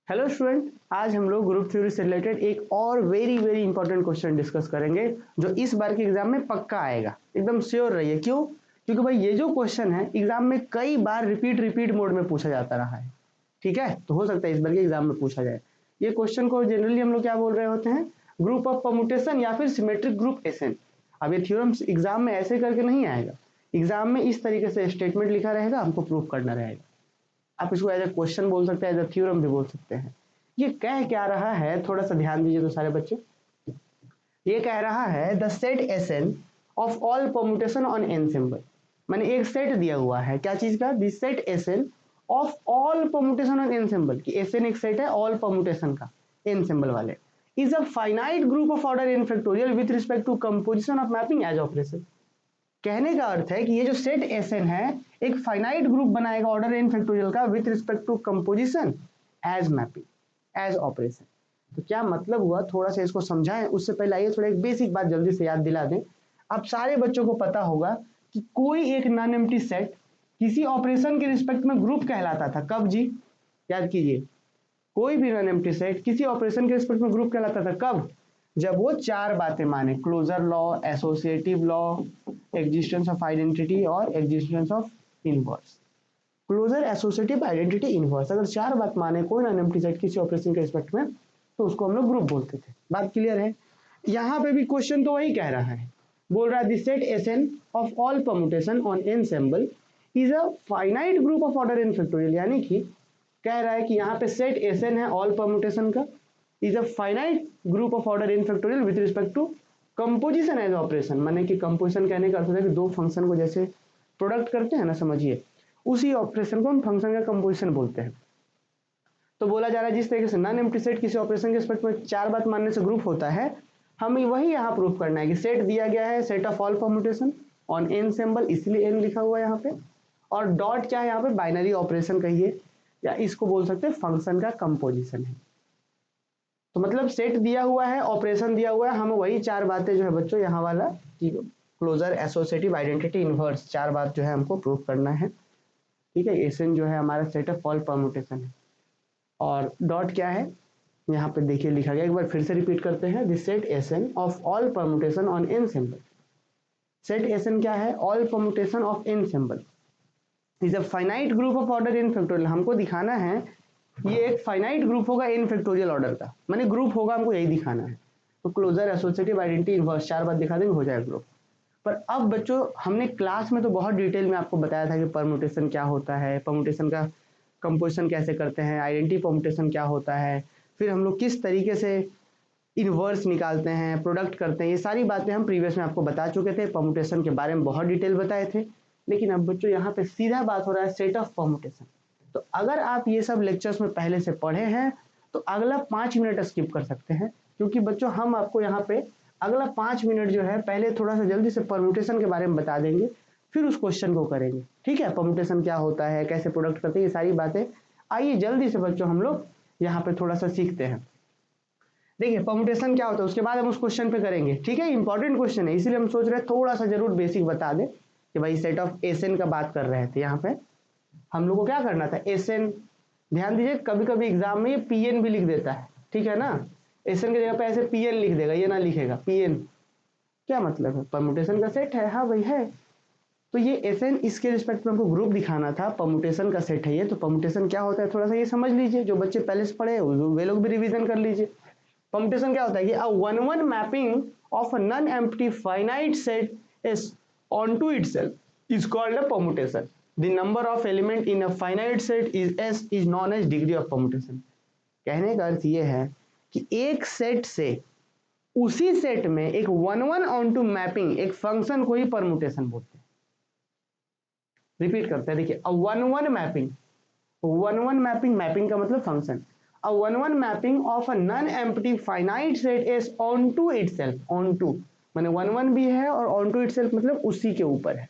Hello student, आज हम लोग ग्रुप थ्योरी से रिलेटेड एक और very very important question discuss करेंगे जो इस बार के एग्जाम में पक्का आएगा। एकदम श्योर रहिए। क्यों? क्योंकि भाई ये जो क्वेश्चन है एग्जाम में कई बार रिपीट मोड में पूछा जाता रहा है। ठीक है, तो हो सकता है इस बार के एग्जाम में पूछा जाए। ये क्वेश्चन को जनरली हम लोग क्या बोल रहे होते हैं, ग्रुप ऑफ परम्यूटेशन या फिर सिमेट्रिक ग्रुप एसएन। अब ये थ्योरम एग्जाम में ऐसे करके नहीं आएगा, एग्जाम में इस तरीके से स्टेटमेंट लिखा रहेगा, हमको प्रूफ करना रहेगा। आप इसको एज ए क्वेश्चन बोल सकते हैं, एज ए थ्योरम भी बोल सकते हैं। ये कह क्या रहा है, थोड़ा सा ध्यान दीजिए तो सारे बच्चे। ये कह रहा है the set S N of all permutation on N symbol. मैंने एक सेट दिया हुआ है, क्या चीज का? The set S N of all permutation on N symbol, कि एस एन एक सेट है ऑल परम्यूटेशन का एन सिंबल वाले, is a finite group of order N factorial with respect to composition of mapping as operation. कहने का अर्थ है कि ये जो सेट एस एन है एक फाइनाइट ग्रुप बनाएगा ऑर्डर एन फैक्टोरियल का with respect to composition as mapping as operation. तो क्या मतलब हुआ, थोड़ा सा इसको समझाएं। उससे पहले आइए थोड़ा एक बेसिक बात जल्दी से याद दिला दें। आप सारे बच्चों को पता होगा कि कोई एक नॉन एम्प्टी सेट किसी ऑपरेशन के रिस्पेक्ट में ग्रुप कहलाता था। कब जी? याद कीजिए, कोई भी नॉन एम्प्टी सेट किसी ऑपरेशन के रिस्पेक्ट में ग्रुप कहलाता था। कब? जब वो चार बातें माने, closure law, associative law, existence of identity और existence of inverse. Closure, associative, identity, inverse, अगर चार बात माने कोई नॉन एम्प्टी सेट किसी ऑपरेशन के रिस्पेक्ट में, तो उसको हम लोग ग्रुप बोलते थे। बात क्लियर है? यहाँ पे भी क्वेश्चन तो वही कह रहा है, बोल रहा है the set S N of all permutation on N symbol is a finite group of order N factorial. यानी कि कह रहा है कि यहाँ पे सेट एसएन है ऑल परम्यूटेशन का, is a finite group of order N factorial with respect to composition as operation. माने कि कंपोजिशन कहने का अर्थ है कि दो फंक्शन को जैसे प्रोडक्ट करते हैं ना, समझिए, उसी ऑपरेशन को हम फंक्शन का कंपोजिशन बोलते हैं। तो बोला जा रहा है जिस तरीके से नॉन एम्प्टी सेट किसी ऑपरेशन के रिस्पेक्ट में चार बात मानने से ग्रुप होता है, हमें वही यहाँ प्रूफ करना है कि सेट दिया गया है set of all permutation on N symbol, इसलिए एन लिखा हुआ है यहाँ पे। और डॉट क्या है यहाँ पे? बाइनरी ऑपरेशन कहिए या इसको बोल सकते हैं फंक्शन का कंपोजिशन है। तो मतलब सेट दिया हुआ है, ऑपरेशन दिया हुआ है, हमें वही चार बातें जो है बच्चों यहाँ वाला क्लोजर, एसोसिएटिव, आइडेंटिटी, इनवर्स, चार बात जो है हमको प्रूफ करना है। ठीक है, एसएन जो है हमारा सेट ऑफ ऑल परम्यूटेशन है। और डॉट क्या है यहाँ पे देखिए लिखा गया, एक बार फिर से रिपीट करते हैं, this set S N of all permutation on N symbol. Set S N क्या है? All permutation of N symbol is a finite group of order N factorial. हमको दिखाना है ये एक फाइनाइट ग्रुप होगा एन फैक्टोरियल ऑर्डर का, माने ग्रुप होगा, हमको यही दिखाना है। तो क्लोजर, एसोसिएटिव, आइडेंटिटी, इनवर्स, चार बात दिखा देंगे, हो जाएगा ग्रुप। पर अब बच्चों हमने क्लास में तो बहुत डिटेल में आपको बताया था कि परम्यूटेशन क्या होता है, परम्यूटेशन का कंपोजिशन कैसे करते हैं, आइडेंटिटी परम्यूटेशन क्या होता है, फिर हम लोग किस तरीके से इनवर्स निकालते हैं, प्रोडक्ट करते हैं, ये सारी बातें हम प्रीवियस में आपको बता चुके थे। परम्यूटेशन के बारे में बहुत डिटेल बताए थे। लेकिन अब बच्चों यहाँ पे सीधा बात हो रहा है सेट ऑफ परम्यूटेशन। तो अगर आप ये सब लेक्चर्स में पहले से पढ़े हैं तो अगला 5 मिनट स्किप कर सकते हैं, क्योंकि बच्चों हम आपको यहाँ पे अगला 5 मिनट जो है पहले थोड़ा सा जल्दी से परम्यूटेशन के बारे में बता देंगे, फिर उस क्वेश्चन को करेंगे। ठीक है, परम्यूटेशन क्या होता है, कैसे प्रोडक्ट करते हैं, ये सारी बातें आइए जल्दी से बच्चों हम लोग यहाँ पे थोड़ा सा सीखते हैं। देखिए परम्यूटेशन क्या होता है, उसके बाद हम उस क्वेश्चन पे करेंगे। ठीक है, इंपॉर्टेंट क्वेश्चन है, इसीलिए हम सोच रहे हैं थोड़ा सा जरूर बेसिक बता दें कि भाई सेट ऑफ एसएन का बात कर रहे थे। यहाँ पे हम लोग को क्या करना था, एसएन। ध्यान दीजिए, कभी कभी एग्जाम में ये पीएन भी लिख देता है, ठीक है ना। एसएन की जगह पे ऐसे पीएन लिख देगा, ये ना लिखेगा पीएन। क्या मतलब है? परम्यूटेशन का सेट है, हाँ भाई है। तो ये एसएन, इसके रिस्पेक्ट में हमको ग्रुप दिखाना था, परम्यूटेशन का सेट है ये। तो परम्यूटेशन क्या होता है थोड़ा सा ये समझ लीजिए, जो बच्चे पहले से पढ़े वे लोग भी रिवीजन कर लीजिए। परम्यूटेशन क्या होता है कि अ one one mapping of a non empty finite set is onto itself is called a permutation. The number of element in a finite set is s is known as degree of permutation. कहने का अर्थ ये है कि एक set से उसी set में एक one one onto mapping एक फंक्शन को ही परम्यूटेशन बोलते हैं। रिपीट करते हैं, देखिए, a one one mapping, one one mapping, mapping का मतलब function, a one one mapping of a non-empty finite set is onto itself, onto माने वन वन भी है और onto itself मतलब उसी के ऊपर है।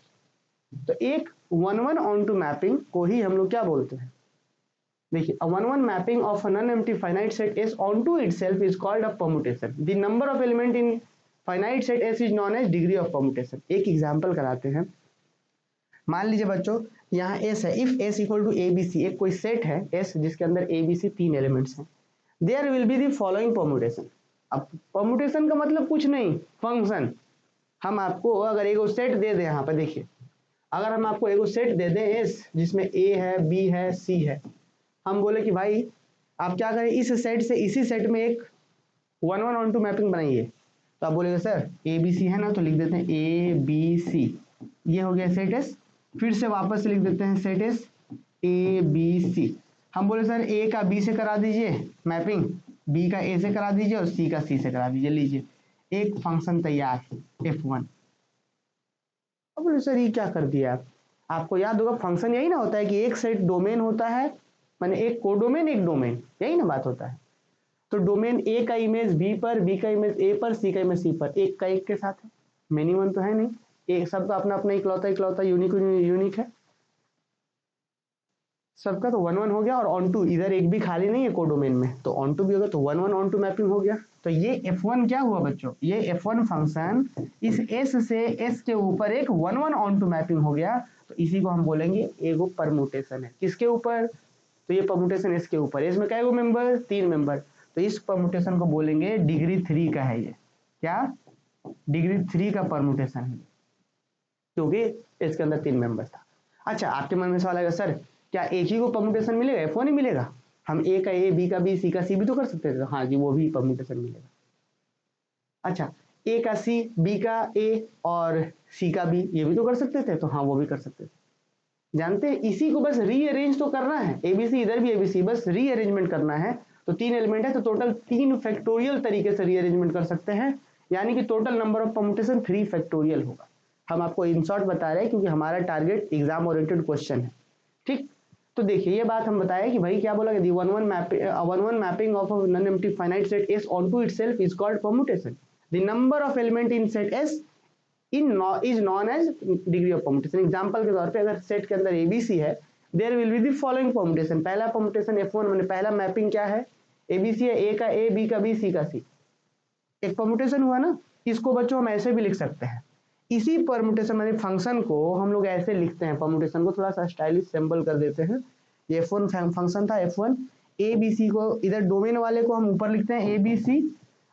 तो एक वन वन onto मैपिंग को ही हम लोग क्या बोलते हैं? देखिए, a one one mapping of a non-empty finite set is onto itself is called a permutation. The number of element in finite set S is known as degree of permutation. एक example कराते हैं। मान लीजिए बच्चों यहाँ S है, if S equal to A B C, एक कोई सेट है एस जिसके अंदर ए बी सी तीन एलिमेंट्स हैं, there will be the following permutation. अब परमुटेशन का मतलब कुछ नहीं, फंक्शन। हम आपको अगर एक सेट दे दें, यहाँ पर देखिए, अगर हम आपको एक सेट दे दें एस जिसमें ए है बी है सी है, हम बोले कि भाई आप क्या करें, इस सेट से इसी सेट में एक 1-1-1-2 मैपिंग बनाइए, तो आप बोलेंगे सर ए बी सी है ना, तो लिख देते हैं ए बी सी, ये हो गया सेट एस। फिर से वापस से लिख देते हैं set S A B C. हम बोले सर ए का बी से करा दीजिए मैपिंग, बी का ए से करा दीजिए और सी का सी से करा दीजिए, लीजिए एक फंक्शन तैयार F1। अब बोले सर ये क्या कर दिया आप, आपको याद होगा फंक्शन यही ना होता है कि एक सेट डोमेन होता है, माने एक कोडोमेन एक डोमेन, यही ना बात होता है। तो डोमेन ए का इमेज बी पर, बी का इमेज ए पर, सी का इमेज सी पर, एक का एक के साथ है, मिनिमम तो है नहीं, एक सबका अपना अपना इकलौता इकलौता यूनिक है, सबका तो 1-1 हो गया। और ऑन टू, इधर एक भी खाली नहीं है कोडोमेन में, तो ऑन टू भी होगा, तो 1-1 ऑन टू मैपिंग हो गया। तो ये F1 क्या हुआ बच्चों, ये F1 फंक्शन इस S से S के ऊपर एक 1-1 ऑन टू मैपिंग हो गया, तो इसी को हम बोलेंगे एगो परमुटेशन है। किसके ऊपर, तो ये परमुटेशन S के ऊपर, इसमें क्या मेंबर, 3 मेंबर, तो इस परमुटेशन को बोलेंगे डिग्री 3 का है। ये क्या, डिग्री 3 का परमुटेशन है, क्योंकि इसके अंदर 3 मेंबर था। अच्छा, आपके मन में सवाल आएगा सर क्या एक ही को परमुटेशन मिलेगा, F1 ही मिलेगा, हम ए का ए बी का बी सी का सी भी तो कर सकते थे। हाँ जी, वो भी परमुटेशन मिलेगा। अच्छा, ए का सी बी का ए और सी का बी, ये भी तो कर सकते थे, तो हाँ वो भी कर सकते थे। जानते हैं इसी को बस रीअरेंज तो करना है, एबीसी इधर भी एबीसी, बस रीअरेंजमेंट करना है। तो 3 एलिमेंट है तो टोटल 3 फैक्टोरियल तरीके से रीअरेंजमेंट कर सकते हैं, यानी कि total number of permutation 3 factorial होगा। हम आपको इन शॉर्ट बता रहे हैं क्योंकि हमारा टारगेट एग्जाम ओरिएंटेड क्वेश्चन है, ठीक। तो देखिए ये बात हम बताया कि भाई क्या बोला कि 1-1 mapping of a non-empty finite set S onto itself is called permutation. The number of element in set S is known as degree of permutation. Example के तौर पे अगर सेट के अंदर ABC है, there will be the following permutation. पहला permutation F1 मैंने पहला मैपिंग क्या है, ABC है, A का A B का B C का C, एक परमुटेशन हुआ ना। इसको बच्चों हम ऐसे भी लिख सकते हैं, इसी परमुटेशन माने फंक्शन को हम लोग ऐसे लिखते हैं, परमुटेशन को थोड़ा सा स्टाइलिश सिंबल कर देते हैं। ये F1 फंक्शन था, F1 ABC को इधर डोमेन वाले को हम ऊपर लिखते हैं ABC,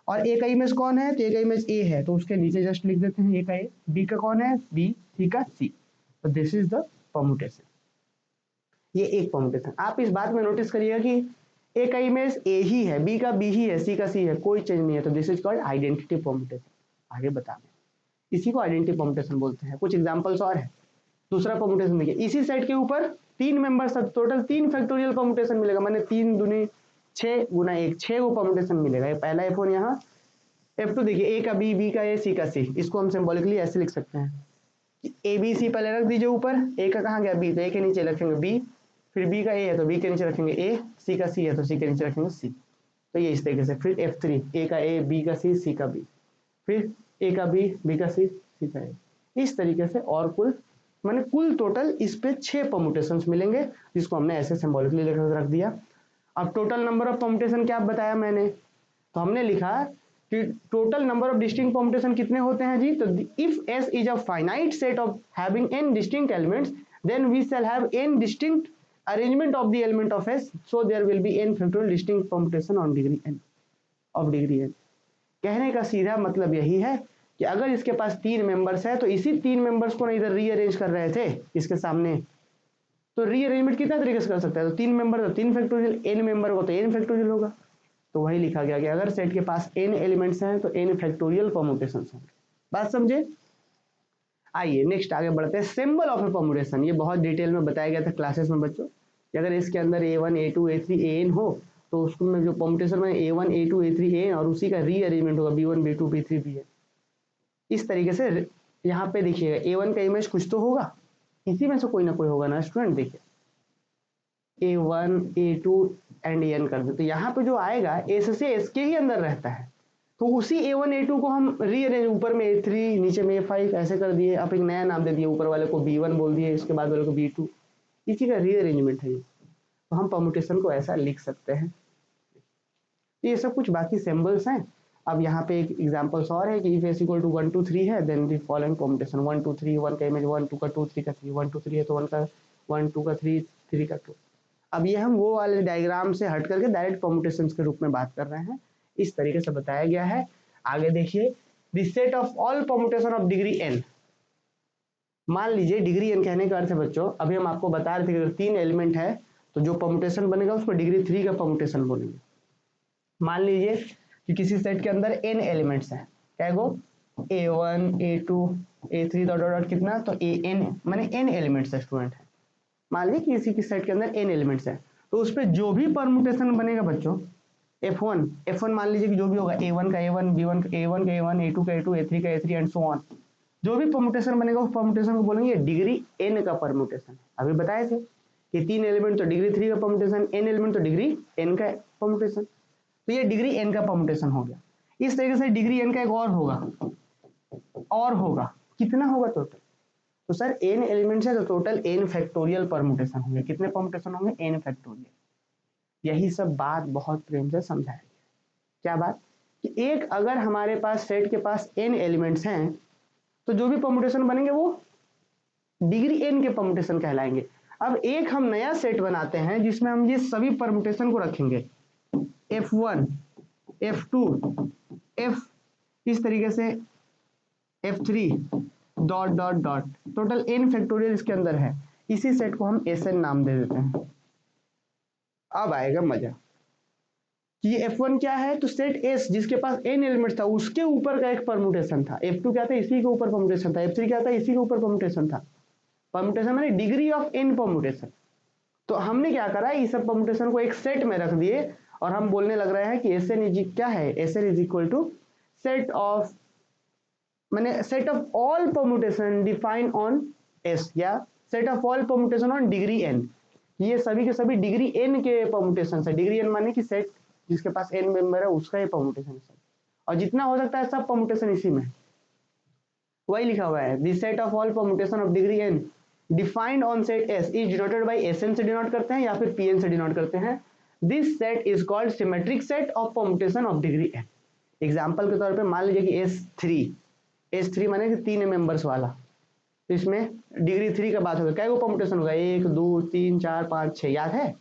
और ए का इमेज कौन है, तो ए का इमेज ए है तो उसके नीचे जस्ट लिख देते हैं ए का ए, बी का कौन है बी, सी का सी, तो दिस इज द परमुटेशन। ये एक परमुटेशन। आप इस बात में नोटिस करिएगा कि ए का इमेज ए ही है, बी का बी ही है, सी का सी है, कोई चेंज नहीं है, तो this is called identity permutation. आगे बताने, इसी को आइडेंटिटी परमुटेशन बोलते हैं। कुछ एग्जांपल्स और है। दूसरा परमुटेशन देखिए, इसी सेट के ऊपर 3 मेंबर्स, टोटल 3 फैक्टोरियल परमुटेशन मिलेगा, माने 3 दूनी 6 गुना 1, 6 को परमुटेशन मिलेगा। ये पहला F1 यहाँ, F2 देखिए ए का बी, बी का ए, सी का सी, इसको हम सिंबॉलिकली ऐसे लिख सकते हैं कि ए बी सी पहले रख दीजिए ऊपर, ए का कहाँ गया बी, तो ए के नीचे रखेंगे बी, फिर बी का ए है तो बी के नीचे रखेंगे ए, सी का सी है तो सी के नीचे रखेंगे सी, तो ये इस तरीके से। फिर F3 ए का ए, बी का सी, सी का बी, फिर ए का बी, बी का सी, सी का ए, इस तरीके से। और कुल माने कुल टोटल इस पे 6 परमुटेशंस मिलेंगे, जिसको हमने ऐसे सिंबॉलिकली रख दिया। अब टोटल नंबर ऑफ परमुटेशन क्या बताया मैंने, तो हमने लिखा कि total number of distinct permutation कितने होते हैं जी, तो if S is a finite set of having n distinct elements, then we shall have n distinct arrangement of the element of S, so there will be n factorial distinct permutation on degree n of degree n। कहने का सीधा मतलब यही है कि अगर इसके पास 3 members है तो इसी 3 मेंबर्स को ना इधर रीअरेंज कर रहे थे इसके सामने, तो रीअरेंजमेंट कितना तरीके से कर सकता है, तो 3 मेंबर तो 3 फैक्टोरियल, n मेंबर को तो n फैक्टोरियल होगा। तो वही लिखा गया कि अगर सेट के पास n एलिमेंट्स हैं तो n फैक्टोरियल परमुटेशंस होंगे। बात समझे। आइए नेक्स्ट आगे बढ़ते हैं, सिंबल ऑफ ए परमुटेशन। ये बहुत डिटेल में बताया गया था क्लासेस में बच्चों कि अगर इसके अंदर A1 A2 A3 AN हो तो उसको में जो परमुटेशन में A1 A2 A3 AN और उसी का रीअरेंजमेंट होगा B1 B2 B3 BN। इस तरीके से यहाँ पे देखिएगा A1 का इमेज कुछ तो होगा, इसी में से कोई ना कोई होगा ना स्टूडेंट। देखिए A1 A2 एंड एन कर दे, तो यहाँ पे जो आएगा एस से एस के ही अंदर रहता है, तो उसी A1 A2 को हम रीअरेंज, ऊपर में A3 नीचे में A5 ऐसे कर दिए, आप एक नया नाम दे दिए, ऊपर वाले को B1 बोल दिए, इसके बाद वाले को B2, इसी का रीअरेंजमेंट है ये। तो हम परमुटेशन को ऐसा लिख सकते हैं। ये सब कुछ बाकी सिंबल्स हैं, अब यहाँ पे एक एग्जांपल्स और है कि इफ एस इक्वल टू 1 2 3 है देन द फॉलोइंग परमुटेशन 1 2 3 1 का इमेज 1 2 का 2 3 का 3 1 2 3 है तो 1 का 1 2 का 3 3 का 2। अब ये हम वो वाले डायग्राम से हट करके डायरेक्ट परमुटेशन के रूप में बात कर रहे हैं, इस तरीके से बताया गया है। आगे देखिए, the set of all permutation of degree n। मान लीजिए डिग्री n कहने का अर्थ है बच्चों, अभी हम आपको बता रहे थे कि अगर 3 एलिमेंट है तो जो परमुटेशन बनेगा उसको डिग्री 3 का परमुटेशन बोलेंगे। मान लीजिए कि किसी सेट के अंदर n एलिमेंट्स हैं, क्या गो a1 a2 a3 dot dot कितना, तो an माने n एलिमेंट्स है स्टूडेंट है। मान लीजिए कि किसी के सेट के अंदर n एलिमेंट्स है तो उस पर जो भी परमुटेशन बनेगा बच्चों f1 मान लीजिए कि जो भी होगा a1 का a1 b1 का a1 का a1 a2 का a2 a3 का a3 एंड सो ऑन, जो भी परमुटेशन बनेगा उस परमुटेशन को बोलेंगे डिग्री n का परमुटेशन। अभी बताए थे कि 3 एलिमेंट तो डिग्री 3 का परमुटेशन, n एलिमेंट तो डिग्री n का परमुटेशन, तो ये डिग्री n का परमुटेशन हो गया। इस तरीके से डिग्री n का एक और होगा कितना होगा टोटल, तो सर n एलिमेंट्स है तो टोटल n फैक्टोरियल परमुटेशन होंगे। कितने परमुटेशन होंगे, n फैक्टोरियल। यही सब बात बहुत प्रेम से समझाया गया। क्या बात कि एक अगर हमारे पास सेट के पास n एलिमेंट्स हैं तो जो भी परमुटेशन बनेंगे वो डिग्री n के परमुटेशन कहलाएंगे। अब एक हम नया सेट बनाते हैं जिसमें हम ये सभी परमुटेशन को रखेंगे f1 f2 f इस तरीके से f3 dot dot dot, total n factorial इसके अंदर है, इसी सेट को हम Sn नाम दे देते हैं। अब आएगा मजा कि ये f1 क्या है, तो सेट S जिसके पास n एलिमेंट था उसके ऊपर का एक परमुटेशन था, f2 क्या था इसी के ऊपर परमुटेशन था, f3 क्या था इसी के ऊपर परमुटेशन था। परमुटेशन माने डिग्री ऑफ n परमुटेशन। तो हमने क्या करा, इस सब परमुटेशन को एक सेट में रख दिए और हम बोलने लग रहे हैं कि Sn क्या है, Sn is equal to set of माने set of all permutation defined on S या set of all permutation on degree n। ये सभी के सभी डिग्री n के परमुटेशन है। डिग्री n माने कि सेट जिसके पास n मेंबर है उसका ये परमुटेशन है, और जितना हो सकता है सब परमुटेशन इसी में वही लिखा हुआ है। The set of all permutation of degree n defined on set S is denoted by Sn से डिनोट करते हैं या फिर Pn से डिनोट करते हैं। This set is called symmetric set of permutation of degree n। Example के तौर पे मान लीजिए कि S3 माने कि 3 मेंबर्स वाला, तो इसमें डिग्री 3 का बात होगा, क्या वो परमुटेशन होगा 1 2 3 4 5 6, याद है।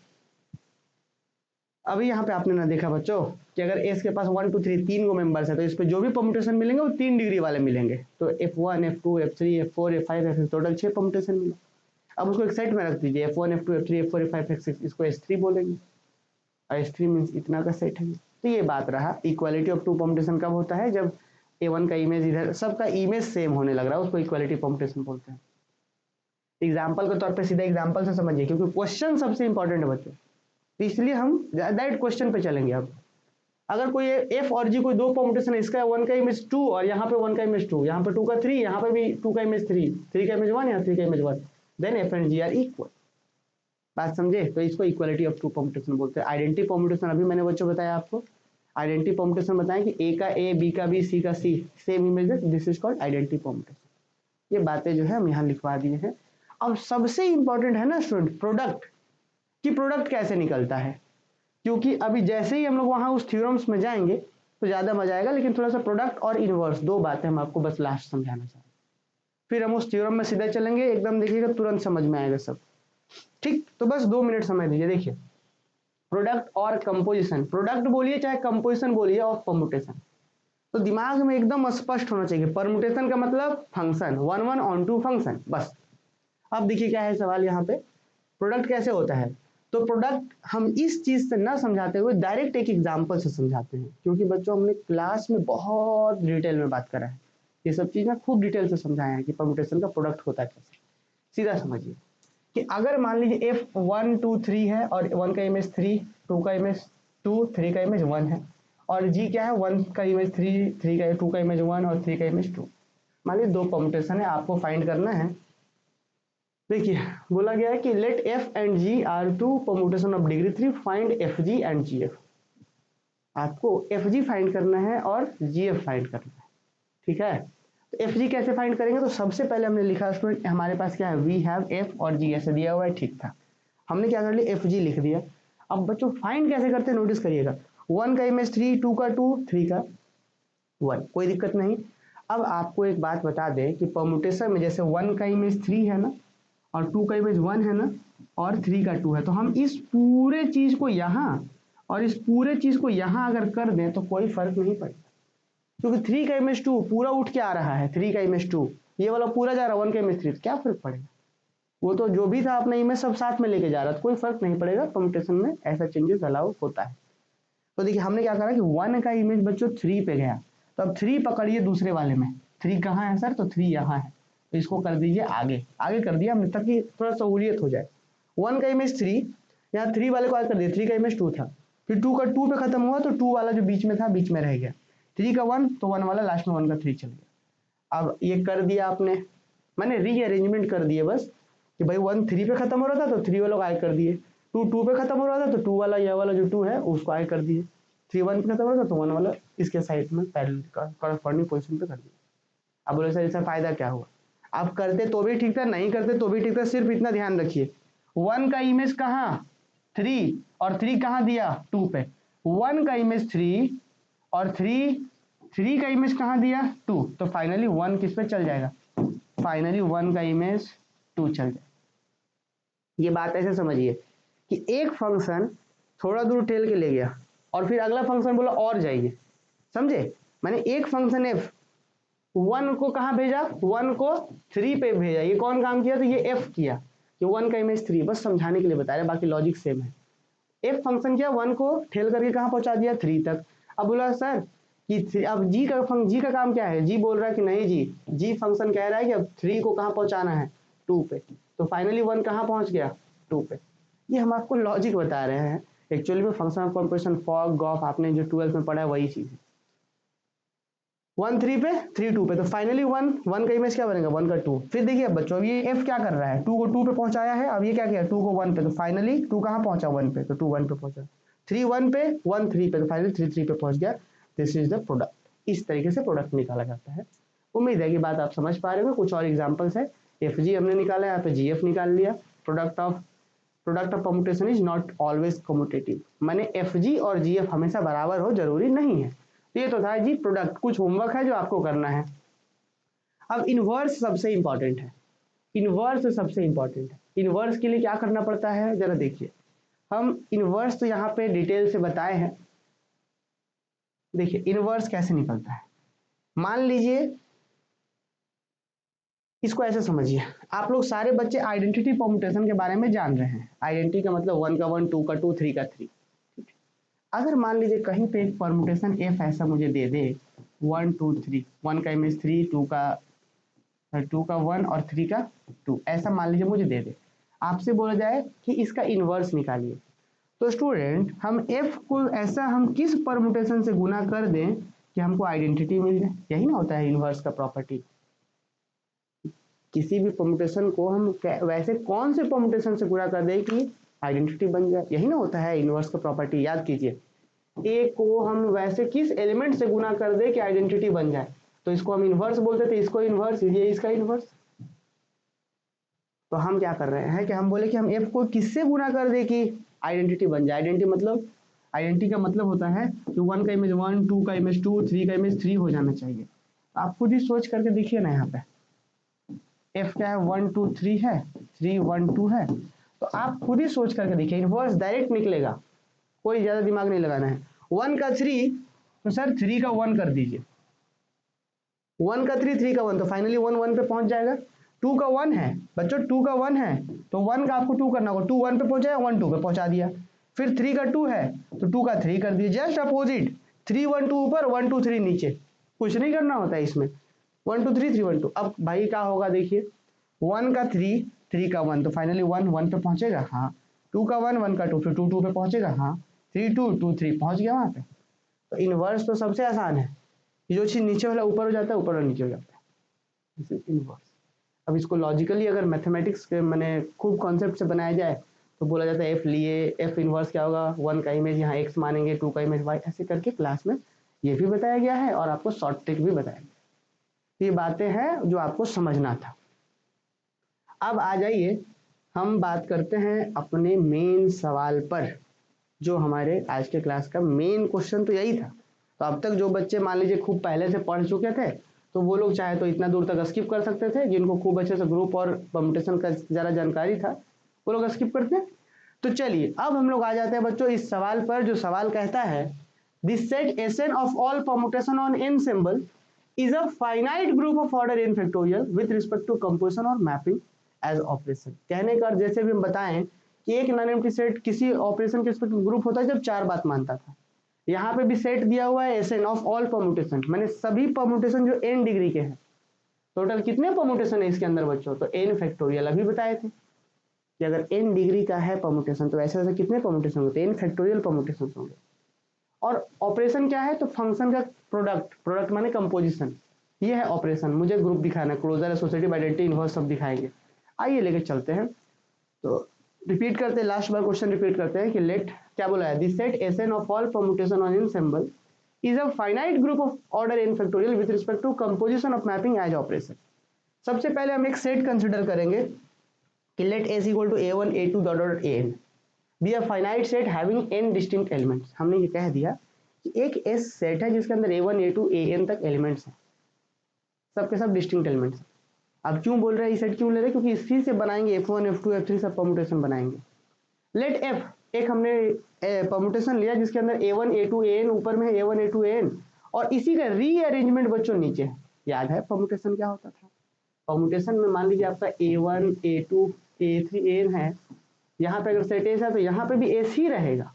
अभी यहाँ पे आपने ना देखा बच्चों कि अगर S के पास 1 2 3 3 गो मेंबर्स है तो इस पे जो भी परमुटेशन मिलेंगे वो 3 डिग्री वाले मिलेंगे, तो f1 f2 f3 f4 f5 f6 total 6 permutation मिले। अब उसको एक सेट में रख दीजिए f1 f2 f3 f4 f5 f6, इसको S3 बोलेंगे और S3 मींस इतना का सेट है। तो ये बात रहा इक्वालिटी ऑफ टू परमुटेशन कब होता है, जब A1 का इमेज इधर सबका इमेज सेम होने लग रहा है, उसको इक्वालिटी परमुटेशन बोलते हैं। एग्जाम्पल के तौर पे सीधा एग्जाम्पल से समझिए क्योंकि क्वेश्चन सबसे इंपॉर्टेंट है बच्चों, तो इसलिए हम डायरेक्ट क्वेश्चन पे चलेंगे। अब अगर कोई f और g कोई दो परमुटेशन है, इसका 1 का इमेज 2 और यहाँ पे 1 का इमेज 2, यहाँ पे 2 का 3, यहाँ पे भी 2 का इमेज 3, 3 का इमेज 1, यहाँ 3 का image 1, then f and g are equal. बात समझे, तो इसको इक्वालिटी ऑफ टू परमुटेशन बोलते हैं। आइडेंटिटी परमुटेशन अभी मैंने बच्चों बताया आपको, आइडेंटिटी परमुटेशन बताएं कि a का a b का b c का c सेम इमेज है, this is called identity permutation. ये बातें जो है हम यहाँ लिखवा दिए हैं। अब सबसे इंपॉर्टेंट है ना स्टूडेंट प्रोडक्ट, कि प्रोडक्ट कैसे निकलता है, क्योंकि अभी जैसे ही हम लोग वहां उस थ्योरम्स में जाएंगे तो ज्यादा मजा आएगा, लेकिन थोड़ा सा प्रोडक्ट और इनवर्स दो बातें हम आपको बस लास्ट समझाना चाहेंगे, फिर हम उस थ्योरम में सीधा चलेंगे, एकदम देखिएगा तुरंत समझ में आएगा सब। ठीक, तो बस 2 मिनट समय दीजिए। देखिए प्रोडक्ट और कंपोजिशन, प्रोडक्ट बोलिए चाहे कंपोजिशन बोलिए ऑफ परमुटेशन, तो दिमाग में एकदम स्पष्ट होना चाहिए। परमुटेशन का मतलब फंक्शन 1 1 ऑन टू फंक्शन, बस। अब देखिए क्या है सवाल यहाँ पे, प्रोडक्ट कैसे होता है, तो प्रोडक्ट हम इस चीज से ना समझाते हुए डायरेक्ट एक एग्जांपल से समझाते हैं, क्योंकि बच्चों हमने क्लास में बहुत डिटेल में बात करा है, ये सब चीज ना खूब डिटेल से समझाया है कि परमुटेशन का प्रोडक्ट होता है कैसे। सीधा समझिए कि अगर मान लीजिए f1 2 3 है और 1 का इमेज 3, 2 का इमेज 2, 3 का इमेज 1 है, और g क्या है 1 का इमेज 3, 3 का 2 का इमेज 1 और 3 का इमेज 2। मान लीजिए दो परमुटेशन है, आपको फाइंड करना है। देखिए बोला गया है कि let f and g are two permutation of degree 3, find fg and gf। आपको fg फाइंड करना है और gf फाइंड करना है, ठीक है। तो fg कैसे फाइंड करेंगे, तो सबसे पहले हमने लिखा स्टूडेंट हमारे पास क्या है, वी हैव f और g ऐसे दिया हुआ है, ठीक था। हमने क्या कर लिया, fg लिख दिया। अब बच्चों फाइंड कैसे करते हैं नोटिस करिएगा, 1 का इमेज 3, 2 का 2, 3 का, 1, कोई दिक्कत नहीं। अब आपको एक बात बता दें कि परमुटेशन में जैसे 1 का इमेज 3 है ना, और 2 का इमेज 1 है ना, और 3 का 2 है, तो हम इस पूरे चीज को यहाँ और इस पूरे चीज को यहाँ अगर कर दें तो कोई फर्क नहीं पड़ेगा, क्योंकि 3 का इमेज 2 पूरा उठ के आ रहा है, 3 का इमेज 2 ये वाला पूरा जा रहा है 1 का इमेज 3, क्या फर्क पड़ेगा, वो तो जो भी था अपना इमेज सब साथ में लेके जा रहा था, कोई फर्क नहीं पड़ेगा। परमुटेशन में ऐसा चेंजेस अलाउ होता है। तो देखिए हमने क्या करा कि 1 का इमेज बच्चों 3 पे गया, तो अब 3 पकड़िए दूसरे वाले में, 3 कहाँ है सर, तो 3 यहाँ है, तो इसको कर दीजिए आगे, आगे कर दिया हमने ताकि थोड़ा सहूलियत हो जाए। 1 का इमेज 3, यहाँ 3 वाले को आगे कर दिया, 3 का इमेज 2 था, फिर 2 का 2 पे खत्म हुआ तो 2 वाला जो बीच में था बीच में रह गया, 3 का 1 तो 1 वाला लास्ट में 1 का 3 चल गया। अब ये कर दिया आपने, मैंने रीअरेंजमेंट कर दिए बस कि भाई 1 3 पे खत्म हो रहा था तो 3 वालों को आगे कर दिए, 2 2 पे खत्म हो रहा था तो 2 वाला यह वाला जो 2 है उसको आगे कर दिए, 3 1 पे खत्म हो रहा था तो 1 वाला इसके साइड में पैरेलल कॉरस्पॉन्डिंग पोजीशन पे कर दिया। अब बोले सर इसका फायदा क्या हुआ, आप करते तो भी ठीक था, नहीं करते तो भी ठीक था, सिर्फ इतना ध्यान रखिए 1 का इमेज कहाँ 3 और 3 कहाँ दिया 2 पे, 1 का इमेज 3 और 3 का इमेज कहाँ दिया 2, तो फाइनली 1 किस पे चल जाएगा, फाइनली 1 का इमेज 2 चल जाए। ये बात ऐसे समझिए कि एक फंक्शन थोड़ा दूर ठेल के ले गया और फिर अगला फंक्शन बोला और जाइए, समझे, मैंने एक फंक्शन एफ 1 को कहाँ भेजा, 1 को 3 पे भेजा, ये कौन काम किया, तो ये एफ किया कि 1 का इमेज 3, बस समझाने के लिए बता रहे, बाकी लॉजिक सेम है। एफ फंक्शन किया 1 को ठेल करके कहाँ पहुंचा दिया 3 तक। अब बोला सर कि अब जी का काम क्या है, जी बोल रहा है कि नहीं जी फंक्शन कह रहा है कि अब 3 को कहाँ पहुंचाना है 2 पे, तो फाइनली 1 कहाँ पहुंच गया 2 पे। ये हम आपको लॉजिक बता रहे हैं, एक्चुअली में फंक्शन ऑफ कंपोजिशन फॉग गॉफ आपने जो 12th में पढ़ा है वही चीज है। 1 3 पे 3 2 पे, तो फाइनली 1 का इमेज क्या बनेगा 1 का 2। फिर देखिए अब बच्चों, अब ये एफ क्या कर रहा है, 2 को 2 पे पहुंचाया है, अब ये क्या किया 2 को 1 पे, तो फाइनली 2 कहाँ पहुंचा 1 पे, तो 2 1 पे पहुंचा, 3 1 पे 1 3 पे, तो फाइनली 3 3 पे पहुंच गया। दिस इज द प्रोडक्ट, इस तरीके से प्रोडक्ट निकाला जाता है। उम्मीद है कि बात आप समझ पा रहे हो। कुछ और एग्जांपल्स है, एफ जी हमने निकाला, यहाँ पे जी एफ निकाल लिया। Product of permutation is not always commutative, माने एफ जी और जी एफ हमेशा बराबर हो जरूरी नहीं है। ये तो था जी प्रोडक्ट, कुछ होमवर्क है जो आपको करना है। अब इनवर्स सबसे इंपॉर्टेंट है, इनवर्स सबसे इंपॉर्टेंट है। इनवर्स के लिए क्या करना पड़ता है जरा देखिए, हम इनवर्स तो यहाँ पे डिटेल से बताए हैं। देखिए इनवर्स कैसे निकलता है, मान लीजिए इसको ऐसे समझिए, आप लोग सारे बच्चे आइडेंटिटी परम्यूटेशन के बारे में जान रहे हैं। आइडेंटिटी का मतलब 1 का 1 2 का 2 3 का 3। अगर मान लीजिए कहीं पे एक परम्यूटेशन एफ ऐसा मुझे दे दे 1 2 3, 1 का इमेज 3, 2 का 1 और 3 का 2, ऐसा मान लीजिए मुझे दे दे, आपसे बोला जाए कि इसका इनवर्स निकालिए, तो स्टूडेंट हम एफ को ऐसा हम किस परम्यूटेशन से गुना कर दें कि हमको आइडेंटिटी मिल जाए, यही ना होता है इनवर्स का प्रॉपर्टी। किसी भी परम्यूटेशन को हम वैसे कौन से परम्यूटेशन से गुणा कर दें कि आइडेंटिटी बन जाए, यही ना होता है इनवर्स का प्रॉपर्टी। याद कीजिए, ए को हम वैसे किस एलिमेंट से गुना कर दे कि आइडेंटिटी बन जाए, तो इसको हम इनवर्स बोलते थे, इसको इनवर्स, ये इसका इनवर्स। तो हम क्या कर रहे हैं कि हम बोले कि हम एफ को किससे गुना कर दे कि आइडेंटिटी बन जाए। आइडेंटिटी का मतलब होता है कि 1 का इमेज 1, 2 का इमेज 2, 3 का इमेज 3 हो जाना चाहिए। आप खुद ही सोच करके देखिए ना, यहाँ पे एफ क्या है 1 2 3 है, 3 1 2 है, तो आप खुद ही सोच करके देखिए इनवर्स डायरेक्ट निकलेगा, कोई ज्यादा दिमाग नहीं लगाना है। 1 का 3 तो सर 3 का 1 कर दीजिए, 1 का 3 3 का 1, तो फाइनली 1 1 पे पहुंच जाएगा। 2 का 1 है बच्चों, 2 का 1 है तो 1 का आपको 2 करना होगा, 2 1 पे पहुंचाया, 1 2 पे पहुंचा दिया। फिर 3 का 2 है तो 2 का 3 कर दिए, जस्ट अपोजिट, 3 1 2 ऊपर, 1 2 3 नीचे, कुछ नहीं करना होता है इसमें, 1 2 3 3 1 2। अब भाई क्या होगा देखिए, 1 का 3 3 का 1, तो फाइनली 1 1 पे पहुंचेगा, हाँ। 2 का 1 1 का 2, फिर 2 2 पे पहुंचेगा, हाँ। 3 2 2 3 पहुंच गया वहां पे। तो इनवर्स तो सबसे आसान है, जो चीज नीचे वाला ऊपर हो जाता है, ऊपर वाला नीचे हो जाता है, दिस इज इनवर्स। अब इसको लॉजिकली अगर मैथमेटिक्स के मैंने खूब कॉन्सेप्ट से बनाया जाए तो बोला जाता है एफ लिए, एफ इनवर्स क्या होगा, 1 का इमेज यहाँ एक्स मानेंगे, 2 का इमेज वाई, ऐसे करके क्लास में ये भी बताया गया है और आपको शॉर्ट ट्रिक भी बताया गया। ये बातें हैं जो आपको समझना था। अब आ जाइए हम बात करते हैं अपने मेन सवाल पर, जो हमारे आज के क्लास का मेन क्वेश्चन तो यही था। तो अब तक जो बच्चे मान लीजिए खूब पहले से पढ़ चुके थे तो वो लोग चाहे तो इतना दूर तक स्किप कर सकते थे, जिनको खूब अच्छे से ग्रुप और परम्यूटेशन का ज़्यादा जानकारी था वो लोग स्किप करते। तो चलिए अब हम लोग आ जाते हैं बच्चों इस सवाल पर, जो सवाल कहता है this set Sn of all permutation on n symbol is a finite group of order n factorial with respect to composition और मैपिंग एज ऑपरेशन। कहने का जैसे भी हम बताएं कि एक नॉन एम्प्टी सेट किसी ऑपरेशन के रिस्पेक्ट ग्रुप होता है जब 4 बात मानता था। यहाँ पे भी सेट दिया हुआ है Sn ऑफ ऑल परम्यूटेशन, माने सभी परम्यूटेशन जो n डिग्री के हैं। टोटल कितने परम्यूटेशन है इसके अंदर बच्चों, तो n फैक्टोरियल अभी बताए थे कि अगर n डिग्री का है परम्यूटेशन तो ऐसे ऐसे कितने परम्यूटेशन होते हैं, n फैक्टोरियल परम्यूटेशन होंगे। और ऑपरेशन क्या है, तो फंक्शन का प्रोडक्ट, प्रोडक्ट माने कंपोजिशन, ये है ऑपरेशन। मुझे ग्रुप दिखाना है, क्लोजर, एसोसिएटिव, आइडेंटिटी, इनवर्स सब दिखाएंगे। आइए लेके चलते हैं। तो रिपीट करते हैं, लास्ट बार क्वेश्चन रिपीट करते हैं कि लेट क्या बोला है, this set Sn of all permutation on n symbol is a finite group of order n factorial with respect to composition of mapping as operation. सबसे पहले हम एक सेट कंसीडर करेंगे कि let S equal to a1 a2 dot dot an be a finite set having n distinct elements। हमने ये कह दिया कि एक S सेट है जिसके अंदर a1 a2 an तक एलिमेंट्स हैं, सबके सब डिस्टिंक्ट एलिमेंट्स हैं। अब क्यों बोल रहे हैं ये सेट क्यों ले रहे हैं, क्योंकि इसी से बनाएंगे f1 f2 f3 सब परम्यूटेशन बनाएंगे। लेट f एक हमने परम्यूटेशन लिया जिसके अंदर a1 a2 an ऊपर में है a1 a2 an और इसी का रीअरेंजमेंट बच्चों नीचे है। याद है परम्यूटेशन क्या होता था, परम्यूटेशन में मान लीजिए आपका a1 a2 a3 an है, यहाँ पे अगर सेट एस है तो यहाँ पे भी एस ही रहेगा।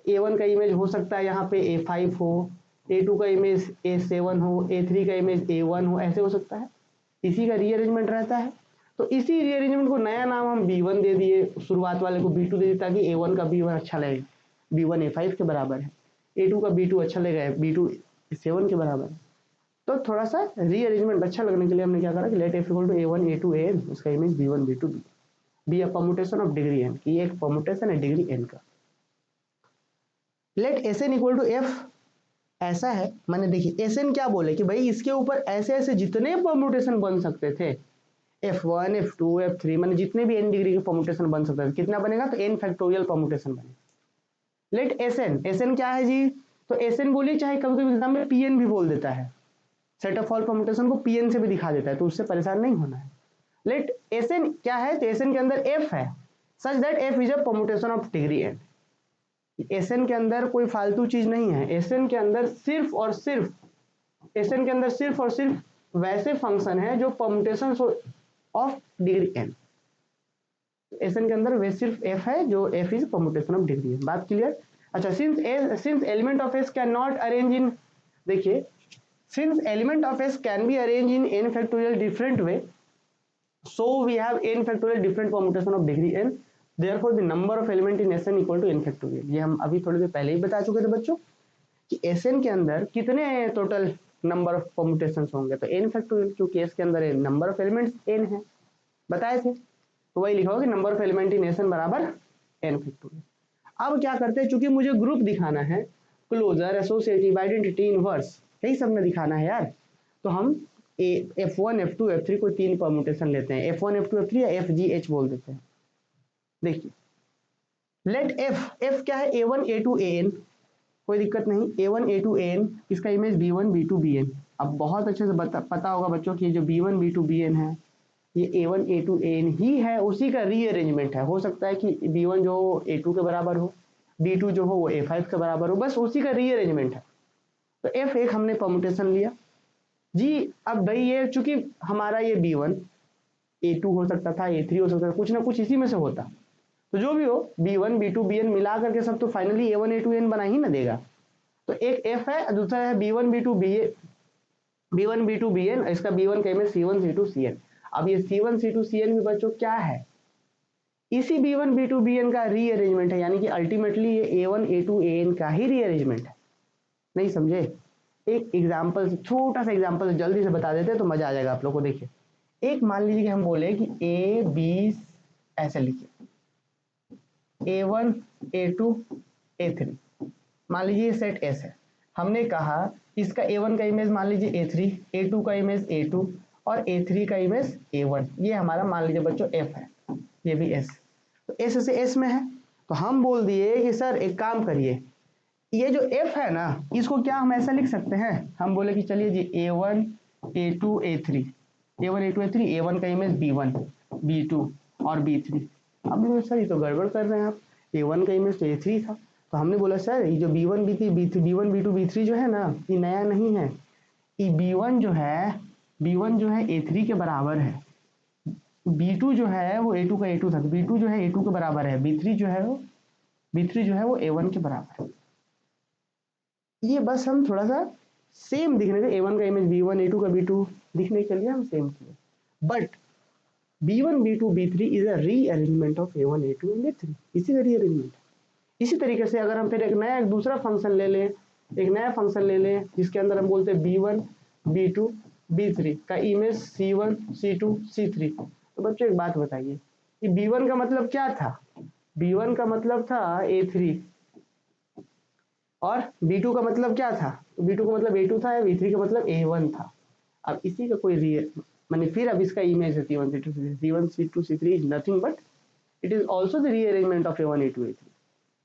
a1 का इमेज हो सकता है यहाँ पे a5 हो, a2 का इमेज a7 हो, a3 का इमेज a1 हो, ऐसे हो सकता है। इसी का रीअरेंजमेंट रहता है। तो इसी रीअरेंजमेंट को नया नाम हम b1 दे दिए, शुरुआत वाले को b2 दे दिए ताकि a1 का b1 अच्छा लगेगा, b1 a5 के बराबर है, a2 का b2 अच्छा लगेगा, b2 7 के बराबर है। तो थोड़ा सा रीअरेंजमेंट अच्छा लगने के लिए हमने क्या करा कि let f equal to a1 a2 an, उसका image b1 b2 be a permutation of degree n, की एक परम्यूटेशन है डिग्री n का। Let Sn equal to f ऐसा है, मैंने देखिए Sn क्या बोले कि भाई इसके ऊपर ऐसे ऐसे जितने परम्यूटेशन बन सकते थे f1 f2 f3 मैंने जितने भी n डिग्री के परम्यूटेशन बन सकते थे, कितना बनेगा, तो n फैक्टोरियल परम्यूटेशन बनेगा। लेट Sn क्या है जी, तो Sn बोलिए चाहे कभी कभी एग्जाम में Pn भी बोल देता है, सेट ऑफ ऑल परम्यूटेशन को Pn से भी दिखा देता है, तो उससे परेशान नहीं होना है। लेट Sn क्या है, तो Sn के अंदर f है such that f is a permutation of degree n। Sn के अंदर कोई फालतू चीज नहीं है, Sn के अंदर सिर्फ और सिर्फ Sn के अंदर सिर्फ और सिर्फ वैसे फंक्शन है जो permutation of degree n। Sn के अंदर वे सिर्फ f है जो f is permutation of degree n। बात क्लियर। अच्छा, since element of s can not arrange in, देखिए since element of s can be arrange in n factorial different way, so we have n factorial different permutation of degree n, therefore the number of element in Sn equal to n factorial। ये हम अभी थोड़ी देर पहले ही बता चुके थे बच्चों कि Sn के अंदर कितने टोटल नंबर ऑफ परम्यूटेशंस होंगे, तो n फैक्टोरियल, क्योंकि S के अंदर नंबर ऑफ एलिमेंट्स n है बताए थे, तो वही लिखा होगा कि number of element in Sn बराबर n फैक्टोरियल। अब क्या करते हैं, चूंकि मुझे ग्रुप दिखाना है, क्लोजर, एसोसिएटिव, आइडेंटिटी, इनवर्स, यही सब में दिखाना है यार, तो हम f1 f2 f3 को 3 परम्यूटेशन लेते हैं, f1 f2 f3 या fgh बोल देते हैं। देखिए लेट f क्या है, a1 a2 an, कोई दिक्कत नहीं, a1 a2 an, इसका इमेज b1 b2 bn। अब बहुत अच्छे से पता होगा बच्चों कि जो b1 b2 bn है ये a1 a2 an ही है, उसी का रीअरेंजमेंट है। हो सकता है कि b1 जो हो a2 के बराबर हो, b2 जो हो वो a5 के बराबर हो, बस उसी का रीअरेंजमेंट है। तो f एक हमने परम्यूटेशन लिया जी। अब भाई ये चूंकि हमारा ये b1 a2 हो सकता था, a3 हो सकता था, कुछ ना कुछ इसी में से होता, तो जो भी हो b1 b2 bn मिला करके सब तो फाइनली a1 a2 n बना ही ना देगा। तो एक f है, दूसरा है b1 b2 bn, इसका b1 का इमेज c1 c2 cn। अब ये c1 c2 cn भी बच्चों क्या है, इसी b1 b2 bn का रीअरेंजमेंट है, यानी कि अल्टीमेटली ये a1 a2 an का ही रीअरेंजमेंट है। नहीं समझे, एक एग्जाम्पल, छोटा सा एग्जाम्पल जल्दी से बता देते हैं तो मजा आ जाएगा आप लोग को। देखिए एक मान लीजिए कि हम बोले कि ए बी, ऐसे लिखिए a1 a2 a3, मान लीजिए सेट S है, हमने कहा इसका a1 का इमेज मान लीजिए a3, a2 का इमेज a2 और a3 का इमेज a1, ये हमारा मान लीजिए बच्चों f है, ये भी S, तो S से S में है, तो हम बोल दिए कि सर एक काम करिए ये जो f है ना, इसको क्या हम ऐसा लिख सकते हैं, हम बोले कि चलिए जी a1 a2 a3, a1 a2 a3, a1 का इमेज b1 b2 और b3। अब बोले सर ये तो गड़बड़ कर रहे हैं आप, a1 का इमेज तो a3 था। तो हमने बोला सर ये जो b1 b3 b3 b1 b2 b3 जो है ना, ये नया नहीं है। ये b1 जो है a3 के बराबर है, b2 जो है वो a2 का a2 था, तो b2 जो है a2 के बराबर है, b3 जो है वो a1 के बराबर है। ये बस हम थोड़ा सा सेम दिखने का, a1 का इमेज b1 a2 का b2 दिखने के लिए हम सेम किए। But b1 b2 b3 is a rearrangement of a1 a2 and a3, इसी का रीअरेंजमेंट। इसी तरीके से अगर हम फिर एक दूसरा फंक्शन ले लें, एक नया फंक्शन ले लें जिसके अंदर हम बोलते हैं b1 b2 b3 का इमेज c1 c2 c3। तो बच्चों एक बात बताइए कि b1 का मतलब क्या था, b1 का मतलब था a3 और b2 का मतलब क्या था, तो b2 का मतलब a2 था, b3 का मतलब a1 था। अब इसी का कोई रियल माने फिर अब इसका इमेज है c1 c2 c1 c2 c3 is nothing but it is also the rearrangement of a1 a2 a3।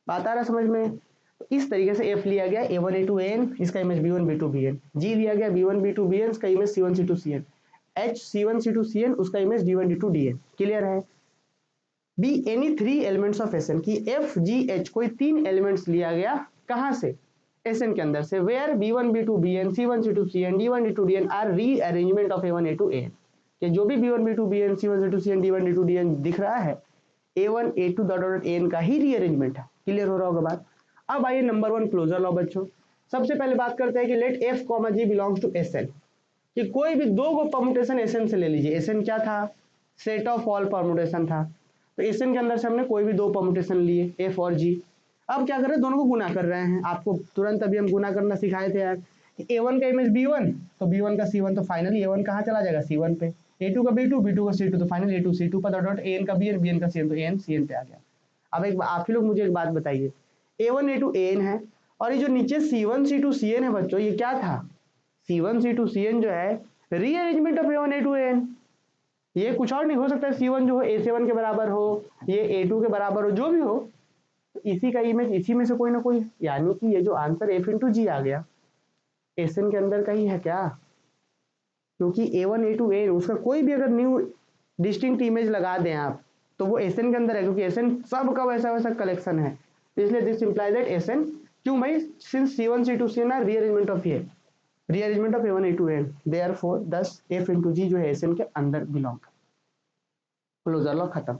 बात आ रहा समझ में। तो इस तरीके से f लिया गया a1 a2 an, इसका image b1 b2 bn, g लिया गया b1 b2 bn, इसका image c1 c2 cn, h c1 c2 cn, उसका image d1 d2 dn। Clear है। Be any three elements of SN की f जी h कोई तीन elements लिया गया, कहां से, एसएन के अंदर से, where b1 b2 bn c1 c2 cn d1 d2 dn are rearrangement of a1 a2 an, कि जो भी b1 b2 bn c1 c2 cn d1 d2 dn दिख रहा है a1 a2 dot dot an का ही रीअरेंजमेंट है। Clear हो रहा होगा बात। अब आइए नंबर 1 क्लोजर लॉ बच्चों। सबसे पहले बात करते हैं कि let f comma g belongs to S N, कि कोई भी दो को परमुटेशन एसएन से ले लीजिए। एसएन क्या था, सेट ऑफ ऑल परमुटेशन था, तो एसएन के अंदर से हमने कोई भी दो परमुटेशन लिए एफ और जी। अब क्या कर रहे हैं, दोनों को गुना कर रहे हैं। आपको तुरंत अभी हम गुना करना सिखाए थे यार, a1 का इमेज b1 तो b1 का c1, तो फाइनली a1 कहाँ चला जाएगा c1 पे, a2 का b2 b2 का c2 तो फाइनली a2 c2 पर डॉट an का bn bn का cn तो an cn पे आ गया। अब एक आप ही लोग मुझे एक बात बताइए, a1 a2 an है और ये जो नीचे c1 c2 cn है बच्चों, ये क्या था, c1 c2 cn जो है rearrangement of a1 a2 an। ये कुछ और नहीं हो सकता, c1 जो हो a7 के बराबर हो, ये a2 के बराबर हो, जो भी हो, तो इसी का इमेज इसी में से कोई ना कोई, यानी कि ये जो आंसर f इंटू जी आ गया एसएन के अंदर का ही है क्या, क्योंकि a1 a2 a उसका कोई भी अगर न्यू डिस्टिंक्ट इमेज लगा दें आप तो वो एसएन के अंदर है, क्योंकि एसएन सब का वैसा वैसा कलेक्शन है। इसलिए दिस इंप्लाइज दैट एसएन, क्यों भाई, since c1 c2 cn are rearrangement of ये rearrangement of a1 a2 an, therefore thus f into g जो है एसएन के अंदर बिलोंग। क्लोजर लॉ खत्म।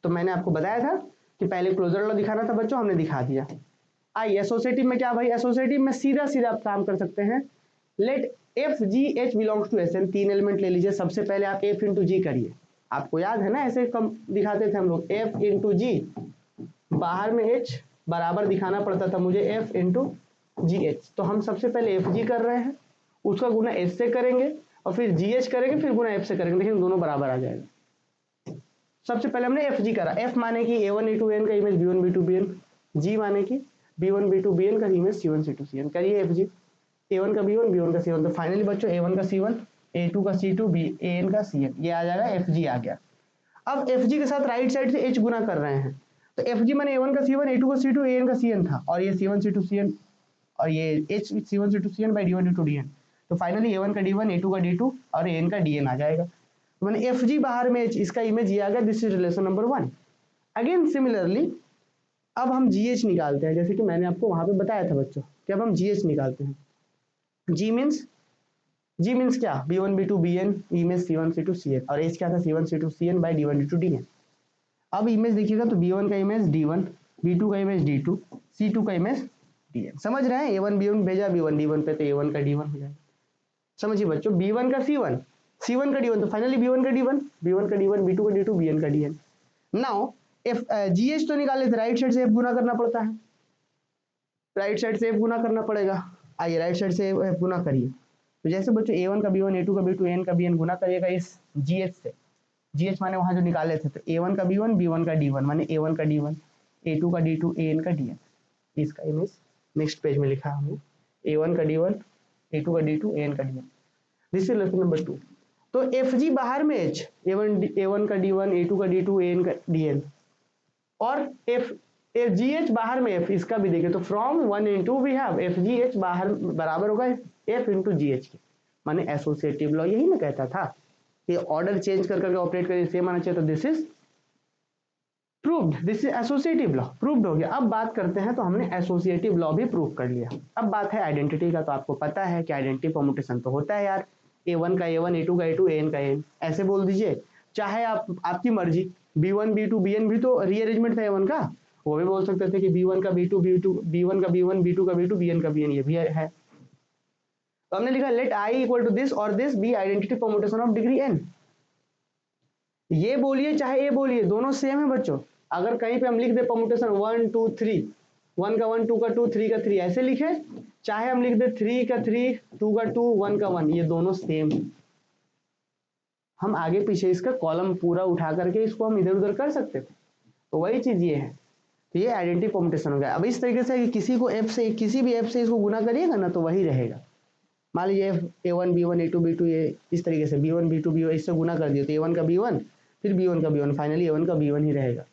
तो मैंने आपको बताया था कि पहले क्लोजर लॉ दिखाना था बच्चों, हमने दिखा दिया। आइए एसोसिएटिव में क्या भाई, एसोसिएटिव में सीधा सीधा आप काम कर सकते हैं। Let F ji H belongs to S N, तीन एलिमेंट ले लीजिए। सबसे पहले आप एफ इंटू जी करिए, आपको याद है ना ऐसे कम दिखाते थे हम लोग, एफ इंटू जी, बाहर में एच बराबर दिखाना पड़ता था मुझे एफ इंटू जी एच। तो हम सबसे पहले एफ जी कर रहे हैं, उसका गुना एस से करेंगे और फिर जी एच करेंगे, फिर गुना एफ से करेंगे, देखिए दोनों बराबर आ जाएगा। सबसे पहले हमने एफ जी करा, एफ माने कि a1 a2 an का इमेज b1 b2 bn, जी माने कि b1 b2 bn का इमेज c1 c2 cn। करिए एफ जी, a1 का b1 b1 का c1, तो फाइनली बच्चों a1 का c1 a2 का c2 an का cn, ये आ जाएगा एफ जी आ गया। अब एफ जी के साथ राइट साइड से h गुना कर रहे हैं, तो एफ जी माने a1 का c1 a2 का c2 an का cn था, और ये c1 c2 cn और ये h c1 c2 cn by d1 d2 dn, तो फाइनली a1 का d1 a2 का d2 और an का dn आ जाएगा। तो मैंने एफ जी बाहर में h, इसका इमेज ये आ गया, this is relation number 1। Again similarly अब हम जी एच निकालते हैं, जैसे कि मैंने आपको वहां पे बताया था बच्चों कि अब हम जी एच निकालते हैं। जी मीन्स क्या, b1 b2 bn image c1 c2 cn, और h क्या था c1 c2 cn by d1 d2 dn। अब इमेज देखिएगा तो b1 का इमेज d1, b2 का इमेज d2, c2 का इमेज dn। समझ रहे हैं, a1 b1 भेजा b1 d1 पे, तो a1 का d1 हो जाएगा। समझिए बच्चों, b1 का c1, c1 का d1, तो फाइनली b1 का d1, b1 का d1, b2 का d2, bn का dn। Now F G H तो निकाले थे, राइट साइड से एफ गुना करना पड़ता है, राइट साइड से एफ गुना करना पड़ेगा। आइए राइट साइड से एफ गुना करिए, तो जैसे बच्चों a1 का b1 a2 का b2 an का bn गुना करिएगा इस जी एच से, जी एच माने वहां जो निकाले थे, तो a1 का b1 b1 का d1 माने a1 का d1 a2 का d2 an का dn। इसका इमेज नेक्स्ट पेज में लिखा हमने, a1 का d1 a2 का d2 an का dn। This is lesson number 2। तो एफ जी बाहर में h, a1 का d1 a2 का d2 an का dn, और एफ एफ जी एच बाहर में एफ, इसका भी देखिए तो from 1 into we have F ji H बाहर बराबर होगा एफ इंटू जी एच के, माने एसोसिएटिव लॉ यही ना कहता था कि ऑर्डर चेंज कर करके ऑपरेट करिए सेम आना चाहिए, तो this is proved, this is associative law, proved हो गया। अब बात करते हैं, तो हमने एसोसिएटिव लॉ भी प्रूव कर लिया। अब बात है आइडेंटिटी का, तो आपको पता है कि आइडेंटिटी परम्यूटेशन तो होता है यार, A1 का A1, A2 का A2, AN का AN, ऐसे बोल दीजिए, चाहे आप आपकी मर्जी, B1 B2 BN भी तो रीअरेंजमेंट था A1 का, वो भी बोल सकते थे कि B1 का B2 B2, B1 का B1, B2 का B2, BN का BN, ये भी है। तो हमने लिखा let I equal to this और this be identity permutation of degree n, ये बोलिए चाहे ये बोलिए दोनों सेम है बच्चों। अगर कहीं पे हम लिख दे परम्यूटेशन 1 2 3, 1 का 1, 2 का 2, 3 का 3 ऐसे लिखे, चाहे हम लिख दे 3 का 3, 2 का 2, 1 का 1, ये दोनों सेम। हम आगे पीछे इसका कॉलम पूरा उठा करके इसको हम इधर उधर कर सकते थे, तो वही चीज ये है। तो ये आइडेंटिटी परम्यूटेशन हो गया। अब इस तरीके से कि किसी को एफ से, किसी भी एफ से इसको गुना करिएगा ना तो वही रहेगा। मान लीजिए A1 B1 A2 B2, ये इस तरीके से B1 B2 B1 इससे गुना कर दिए तो A1 का B1 फिर B1 का B1, फाइनली A1 का B1 ही रहेगा।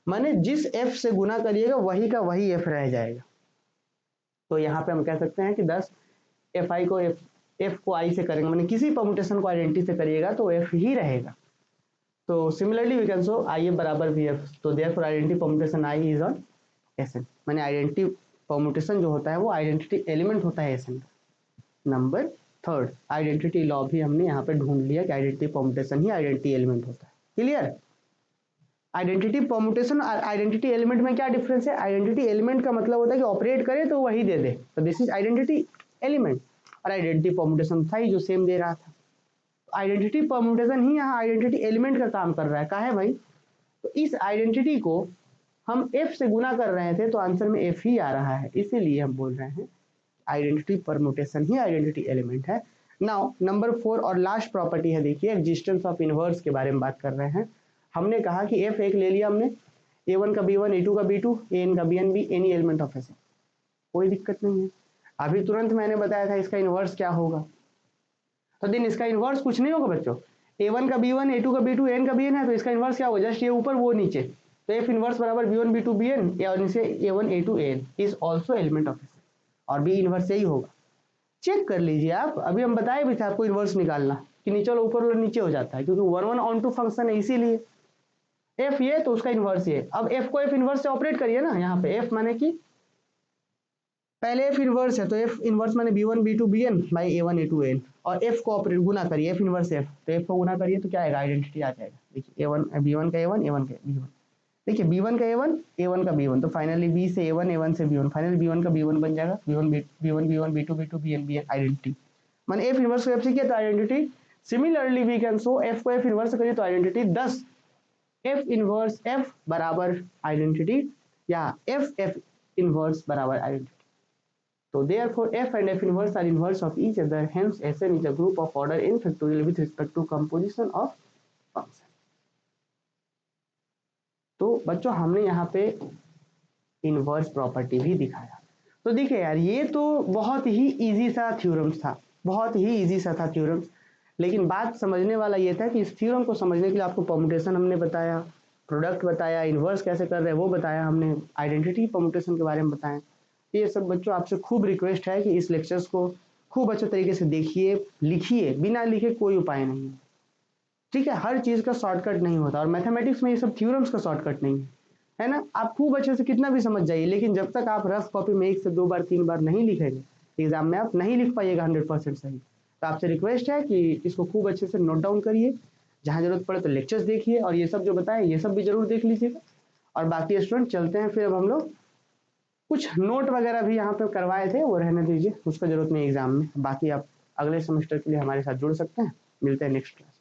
माने जिस F से गुना करिएगा वही का वही F रह जाएगा। तो यहाँ पे हम कह सकते हैं कि 10 Fi को F को I से करेंगे, माने किसी परम्यूटेशन को आइडेंटिटी से करिएगा तो F ही रहेगा। तो similarly we can show I बराबर VF, तो therefore identity permutation I is on Sn, माने आइडेंटिटी परम्यूटेशन जो होता है वो आइडेंटिटी एलिमेंट होता है Sn। Number third, identity law भी हमने यहाँ पे ढूंढ लिया कि आइडेंटिटी परम्यूटेशन ही आइडेंटिटी एलिमेंट होता है। क्लियर? आइडेंटिटी परम्यूटेशन और आइडेंटिटी एलिमेंट में क्या डिफरेंस है? आइडेंटिटी एलिमेंट का मतलब होता है कि ऑपरेट करे तो वही दे दे, तो दिस इज आइडेंटिटी एलिमेंट, और आइडेंटिटी परम्यूटेशन था ही जो सेम दे रहा था। आइडेंटिटी परम्यूटेशन ही यहाँ आइडेंटिटी एलिमेंट का काम कर रहा है। कहा है भाई? तो इस आइडेंटिटी को हम एफ से गुना कर रहे थे तो आंसर में एफ ही आ रहा है, इसीलिए हम बोल रहे हैं आइडेंटिटी परम्यूटेशन ही आइडेंटिटी एलिमेंट है। नाउ नंबर 4 और लास्ट प्रॉपर्टी है, देखिए एग्जिस्टेंस ऑफ इनवर्स के बारे में बात कर रहे हैं। हमने कहा कि एफ एक ले लिया हमने, A1 का B1, A2 का B2, AN का BN भी एनी एलिमेंट ऑफ Sn, कोई दिक्कत नहीं है। अभी तुरंत मैंने बताया था इसका इनवर्स क्या होगा, तो दिन इसका इनवर्स कुछ नहीं होगा बच्चों। A1 का B1, A2 का B2, AN का BN है, तो इसका इनवर्स क्या होगा? जस्ट ये ऊपर वो नीचे, तो एफ इनवर्स बराबर B1 B2 BN या इनसे A1 A2 AN is also element of Sn, और बी इनवर्स यही होगा। चेक कर लीजिए आप, अभी हम बताए भी थे आपको इनवर्स निकालना कि नीचे वाला ऊपर वाला नीचे हो जाता है, क्योंकि 1 1 ऑन टू फंक्शन है इसीलिए। एफ ये तो उसका इनवर्स ये, अब एफ को एफ इनवर्स से ऑपरेट करिए ना, यहाँ पे एफ माने कि पहले एफ इनवर्स है तो एफ इनवर्स माने B1 B2 BN by A1 A2 AN, और एफ को ऑपरेट गुना करिए एफ इनवर्स एफ, तो एफ को गुना करिए तो क्या आएगा? आइडेंटिटी आ जाएगा। देखिए A1 B1 का A1 A1 का B1, देखिए B1 का A1 A1 का B1, तो फाइनली B से A1 A1 से B1, फाइनली B1 का B1 बन जाएगा, B1 B1 B2 B2 BN BN identity, माने एफ इनवर्स को एफ से किया तो identity. Similarly we can show F को एफ इनवर्स से करिए तो आइडेंटिटी, 10 एफ इनवर्स एफ बराबर आइडेंटिटी, या एफ एफ इनवर्स बराबर identity. So therefore f and f inverse are inverse of each other, hence Sn is a group of order n factorial with respect to composition of function। तो बच्चों हमने यहाँ पे inverse property भी दिखाया। तो देखिए यार ये तो बहुत ही इजी सा थ्योरम्स था, बहुत ही इजी सा था थ्योरम्स, लेकिन बात समझने वाला ये था कि इस थ्योरम को समझने के लिए आपको परम्यूटेशन हमने बताया, प्रोडक्ट बताया, इनवर्स कैसे कर रहे हैं वो बताया हमने, आइडेंटिटी परम्यूटेशन के बारे में बताया। ये सब बच्चों आपसे खूब रिक्वेस्ट है कि इस लेक्चर्स को खूब अच्छे तरीके से देखिए, लिखिए, बिना लिखे कोई उपाय नहीं है, ठीक है? हर चीज़ का शॉर्टकट नहीं होता, और मैथमेटिक्स में ये सब थ्योरम्स का शॉर्टकट नहीं है, है ना? आप खूब अच्छे से कितना भी समझ जाइए, लेकिन जब तक आप रफ कॉपी में 1 से 2 बार 3 बार नहीं लिखेंगे, एग्जाम में आप नहीं लिख पाइएगा 100% सही। तो आपसे रिक्वेस्ट है कि इसको खूब अच्छे से नोट डाउन करिए, जहाँ जरूरत पड़े तो लेक्चर्स देखिए, और ये सब जो बताए ये सब भी जरूर देख लीजिएगा। और बाकी स्टूडेंट चलते हैं फिर, अब हम लोग कुछ नोट वगैरह भी यहाँ पे करवाए थे वो रहने दीजिए, उसका जरूरत नहीं एग्जाम में, बाकी आप अगले सेमेस्टर के लिए हमारे साथ जुड़ सकते हैं। मिलते हैं नेक्स्ट क्लास।